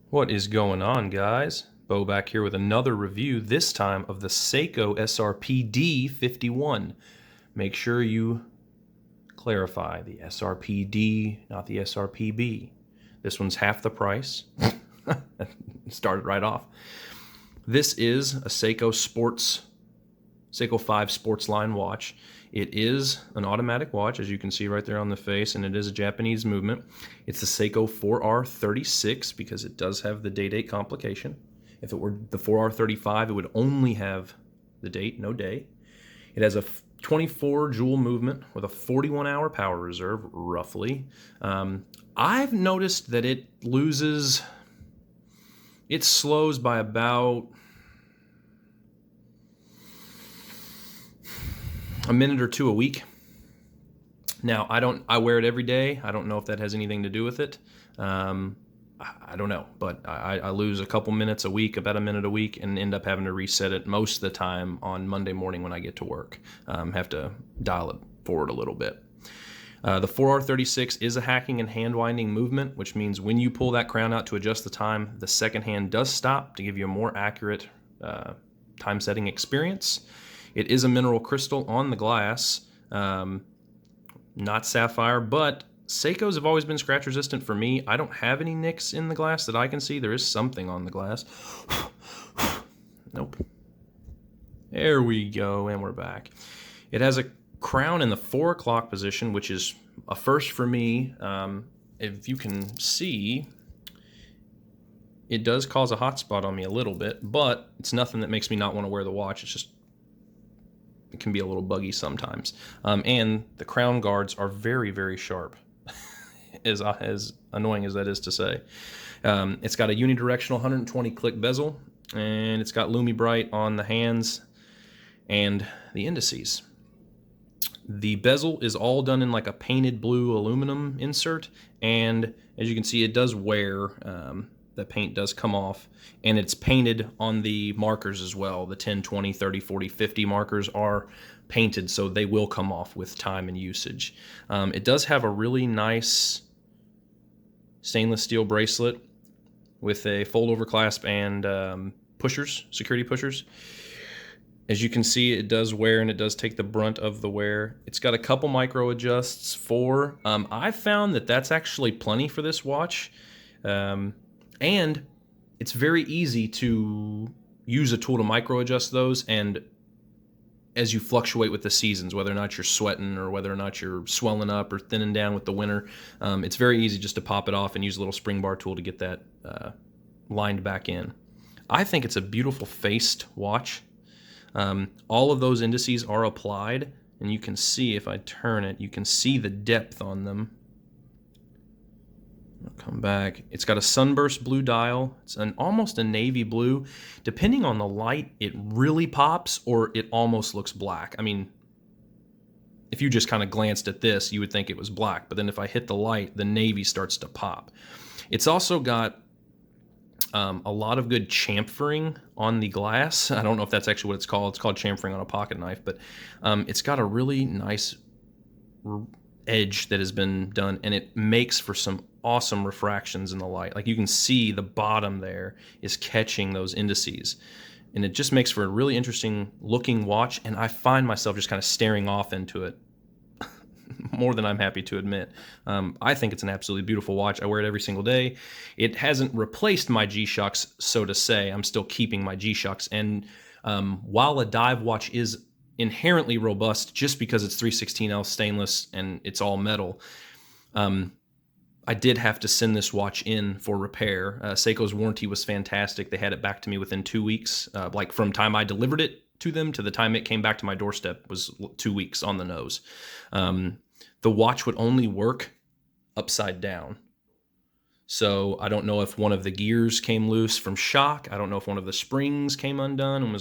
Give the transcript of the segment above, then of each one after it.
What is going on, guys? Bo back here with another review, this time of the Seiko srpd-51. Make sure you clarify the srpd, not the srpb. This one's half the price. Started right off. This is a Seiko 5 sports line watch. It is an automatic watch, as you can see right there on the face, and it is a Japanese movement. It's the Seiko 4R36 because it does have the day-date complication. If it were the 4R35, it would only have the date, no day. It has a 24 joule movement with a 41-hour power reserve, roughly. I've noticed that it slows by about a minute or two a week. Now, I wear it every day. I don't know if that has anything to do with it. I don't know, but I lose a couple minutes a week, about a minute a week, and end up having to reset it most of the time on Monday morning when I get to work. Have to dial it forward a little bit. The 4R36 is a hacking and hand winding movement, which means when you pull that crown out to adjust the time, the second hand does stop to give you a more accurate time setting experience. It is a mineral crystal on the glass, not sapphire, but Seikos have always been scratch resistant for me. I don't have any nicks in the glass that I can see. There is something on the glass. Nope. There we go, and we're back. It has a crown in the 4 o'clock position, which is a first for me. If you can see, it does cause a hot spot on me a little bit, but it's nothing that makes me not want to wear the watch. It's just, it can be a little buggy sometimes. And the crown guards are very, very sharp, as annoying as that is to say. It's got a unidirectional 120 click bezel, and it's got Lumi Bright on the hands and the indices. The bezel is all done in like a painted blue aluminum insert, and as you can see, it does wear. The paint does come off, and it's painted on the markers as well. The 10, 20, 30, 40, 50 markers are painted, so they will come off with time and usage. It does have a really nice stainless steel bracelet with a fold-over clasp and pushers, security pushers. As you can see, it does wear, and it does take the brunt of the wear. It's got a couple micro adjusts for. I've found that that's actually plenty for this watch. And it's very easy to use a tool to micro adjust those, and as you fluctuate with the seasons, whether or not you're sweating or whether or not you're swelling up or thinning down with the winter, it's very easy just to pop it off and use a little spring bar tool to get that lined back in. I think it's a beautiful faced watch. All of those indices are applied, and you can see, if I turn it, you can see the depth on them. I'll come back. It's got a sunburst blue dial. It's almost a navy blue. Depending on the light, it really pops, or it almost looks black. I mean, if you just kind of glanced at this, you would think it was black, but then if I hit the light, the navy starts to pop. It's also got a lot of good chamfering on the glass. I don't know if that's actually what it's called. It's called chamfering on a pocket knife, but it's got a really nice edge that has been done, and it makes for some awesome refractions in the light. Like you can see the bottom there is catching those indices, and it just makes for a really interesting looking watch, and I find myself just kind of staring off into it more than I'm happy to admit. I think it's an absolutely beautiful watch. I wear it every single day. It hasn't replaced my G-Shocks, so to say. I'm still keeping my G-Shocks, and while a dive watch is inherently robust just because it's 316L stainless and it's all metal, I did have to send this watch in for repair. Seiko's warranty was fantastic. They had it back to me within 2 weeks. Like from time I delivered it to them to the time it came back to my doorstep was 2 weeks on the nose. The watch would only work upside down. So I don't know if one of the gears came loose from shock. I don't know if one of the springs came undone and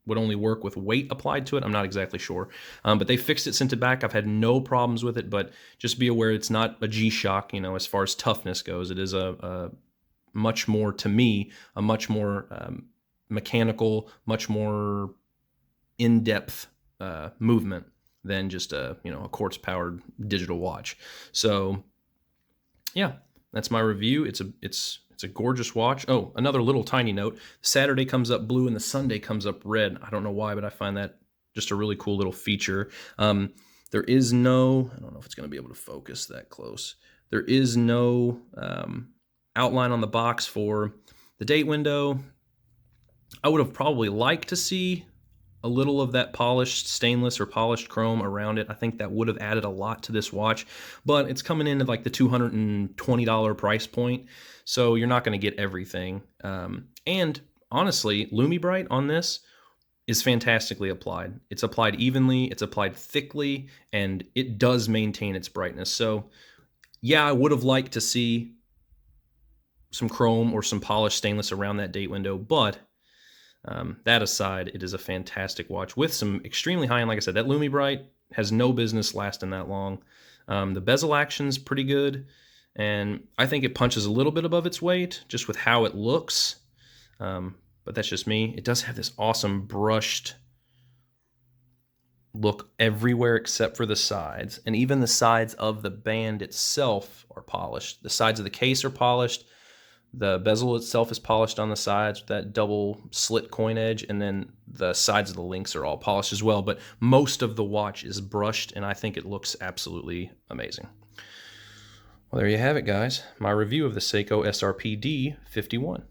would only work with weight applied to it. I'm not exactly sure. But they fixed it, sent it back. I've had no problems with it, but just be aware it's not a G-Shock, as far as toughness goes. It is a much more, to me, a much more mechanical, much more in-depth movement than just a a quartz powered digital watch. So yeah, that's my review. It's a gorgeous watch. Oh, another little tiny note: Saturday comes up blue and the Sunday comes up red. I don't know why, but I find that just a really cool little feature. There is no, I don't know if it's going to be able to focus that close. There is no outline on the box for the date window. I would have probably liked to see a little of that polished stainless or polished chrome around it. I think that would have added a lot to this watch, but it's coming in at like the $220 price point, so you're not going to get everything. And honestly, LumiBrite on this is fantastically applied. It's applied evenly, it's applied thickly, and it does maintain its brightness. So yeah, I would have liked to see some chrome or some polished stainless around that date window, but that aside, it is a fantastic watch with some extremely high-end. Like I said, that LumiBrite has no business lasting that long. The bezel action's pretty good, and I think it punches a little bit above its weight just with how it looks. But that's just me. It does have this awesome brushed look everywhere except for the sides, and even the sides of the band itself are polished. The sides of the case are polished. The bezel itself is polished on the sides with that double slit coin edge, and then the sides of the links are all polished as well, but most of the watch is brushed, and I think it looks absolutely amazing. Well, there you have it, guys. My review of the Seiko srpd-51.